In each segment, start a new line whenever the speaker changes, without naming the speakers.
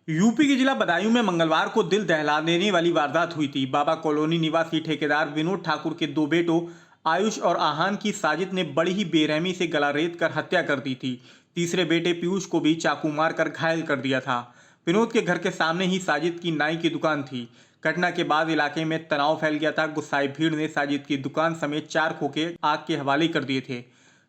UP के जिला बदायूं में मंगलवार को दिल दहला देने वाली वारदात हुई थी। बाबा कॉलोनी निवासी ठेकेदार विनोद ठाकुर के दो बेटों आयुष और आहान की साजिद ने बड़ी ही बेरहमी से गला रेत कर हत्या कर दी थी। तीसरे बेटे पीयूष को भी चाकू मार कर घायल कर दिया था। विनोद के घर के सामने ही साजिद की नाई की दुकान थी। घटना के बाद इलाके में तनाव फैल गया था। गुस्साई भीड़ ने साजिद की दुकान समेत 4 खोखे आग के हवाले कर दिए थे।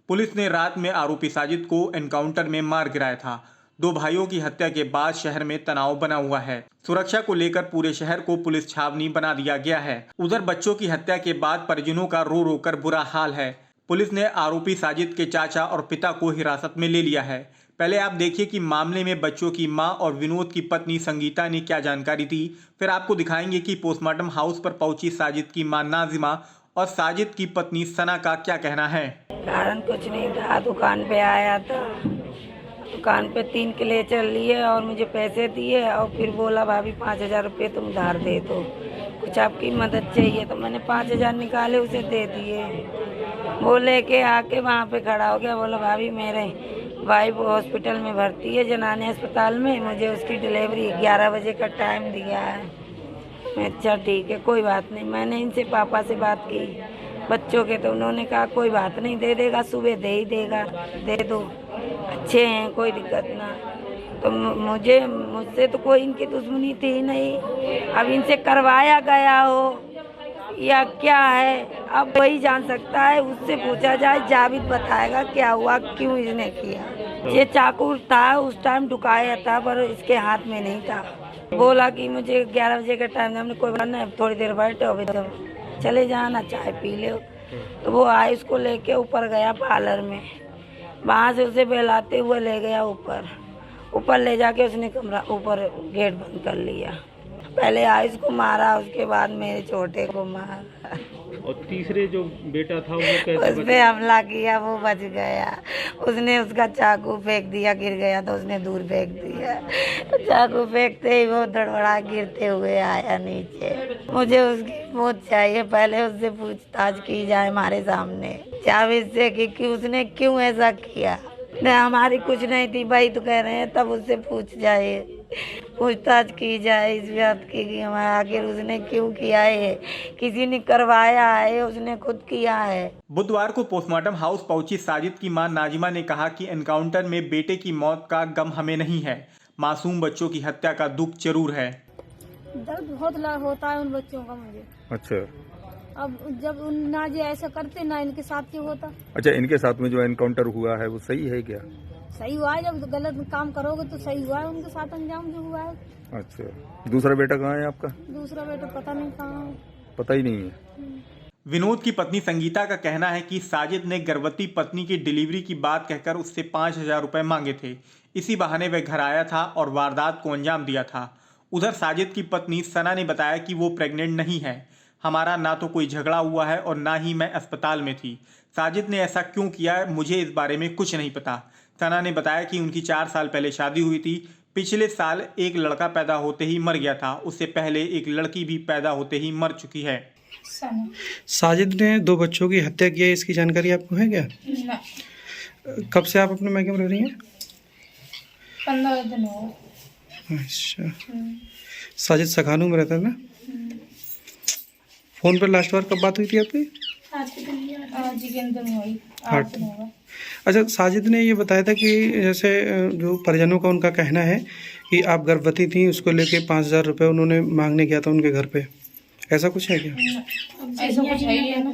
पुलिस ने रात में आरोपी साजिद को एनकाउंटर में मार गिराया था। दो भाइयों की हत्या के बाद शहर में तनाव बना हुआ है। सुरक्षा को लेकर पूरे शहर को पुलिस छावनी बना दिया गया है। उधर बच्चों की हत्या के बाद परिजनों का रो रो कर बुरा हाल है। पुलिस ने आरोपी साजिद के चाचा और पिता को हिरासत में ले लिया है। पहले आप देखिए कि मामले में बच्चों की मां और विनोद की पत्नी संगीता ने क्या जानकारी दी। फिर आपको दिखाएंगे कि पोस्टमार्टम हाउस पर पहुंची साजिद की मां नाजिमा और साजिद की पत्नी सना का क्या कहना है।
कारण कुछ नहीं था, दुकान पे आया था, दुकान पे 3 किले चल लिए और मुझे पैसे दिए और फिर बोला भाभी 5000 रुपये तुम उधार दे दो, कुछ आपकी मदद चाहिए। तो मैंने 5000 निकाले उसे दे दिए। वो लेके आके वहाँ पे खड़ा हो गया, बोला भाभी मेरे वाइफ हॉस्पिटल में भर्ती है, जनानी अस्पताल में, मुझे उसकी डिलीवरी 11 बजे का टाइम दिया है। मैं अच्छा ठीक है कोई बात नहीं। मैंने इनसे पापा से बात की बच्चों के, तो उन्होंने कहा कोई बात नहीं, दे देगा, सुबह दे ही देगा, दे दो, अच्छे हैं, कोई दिक्कत ना। तो मुझसे तो कोई इनकी दुश्मनी थी ही नहीं। अब इनसे करवाया गया हो या क्या है अब वही जान सकता है, उससे पूछा जाए, जावेद बताएगा क्या हुआ, क्यों इसने किया। ये चाकू था उस टाइम ढुकाया था पर इसके हाथ में नहीं था। बोला कि मुझे 11 बजे का टाइम, हमने कोई बात नहीं, थोड़ी देर बैठे अभी तो चले जाना, चाय पी ले। तो वो आए, उसको लेके ऊपर गया पार्लर में, वहाँ से उसे बहलाते हुए ले गया ऊपर ले जाके उसने कमरा ऊपर गेट बंद कर लिया। पहले आयुष को मारा, उसके बाद मेरे छोटे को मारा।
और तीसरे जो बेटा था वो कैसे
उस पे हमला किया, वो बच गया। उसने उसका चाकू फेंक दिया, गिर गया तो उसने दूर फेंक दिया। चाकू फेंकते ही वो धड़बड़ा गिरते हुए आया नीचे। मुझे उसकी मौत चाहिए, पहले उससे पूछताछ की जाए हमारे सामने जावेद से कि उसने क्यों ऐसा किया। नहीं हमारी कुछ नहीं थी भाई, तो कह रहे हैं तब उससे पूछ जाए, पूछताछ की जाए इस बात की कि हमारा आखिर उसने क्यों किया है, किसी ने करवाया है, उसने खुद किया है।
बुधवार को पोस्टमार्टम हाउस पहुंची साजिद की मां नाजिमा ने कहा कि एनकाउंटर में बेटे की मौत का गम हमें नहीं है, मासूम बच्चों की हत्या का दुख जरूर है।
दर्द बहुत होता है उन बच्चों का मुझे।
अच्छा,
अब जब ना जी ऐसा करते ना इनके साथ क्यों होता।
अच्छा, इनके साथ में जो एनकाउंटर हुआ है वो सही है क्या?
सही हुआ है, जब गलत काम करोगे तो सही हुआ है, उनके साथ अंजाम जो हुआ है।
अच्छा, दूसरा बेटा कहाँ है आपका?
दूसरा बेटा पता नहीं कहाँ है,
पता ही नहीं है।
विनोद की पत्नी संगीता का कहना है कि साजिद ने गर्भवती पत्नी की डिलीवरी की बात कहकर उससे 5000 रुपए मांगे थे। इसी बहाने वह घर आया था और वारदात को अंजाम दिया था। उधर साजिद की पत्नी सना ने बताया कि वो प्रेग्नेंट नहीं है। हमारा ना तो कोई झगड़ा हुआ है और ना ही मैं अस्पताल में थी। साजिद ने ऐसा क्यों किया है मुझे इस बारे में कुछ नहीं पता। सना ने बताया कि उनकी 4 साल पहले शादी हुई थी। पिछले साल एक लड़का पैदा होते ही मर गया था। उससे पहले एक लड़की भी पैदा होते ही मर चुकी है।
साजिद ने 2 बच्चों की हत्या की है, इसकी जानकारी आपको है क्या?
ना।
कब से आप अपने मैके में रह रही हैं?
15 दिन हो।
अच्छा, साजिद सखानू में रहता है ना? फोन पर लास्ट बार कब बात हुई थी आपकी? 8 दिन होगा। अच्छा, साजिद ने ये बताया था कि जैसे जो परिजनों का उनका कहना है कि आप गर्भवती थी, उसको लेके 5000 रुपये उन्होंने मांगने गया था उनके घर पे, ऐसा कुछ है क्या?
ऐसा कुछ है ही नहीं।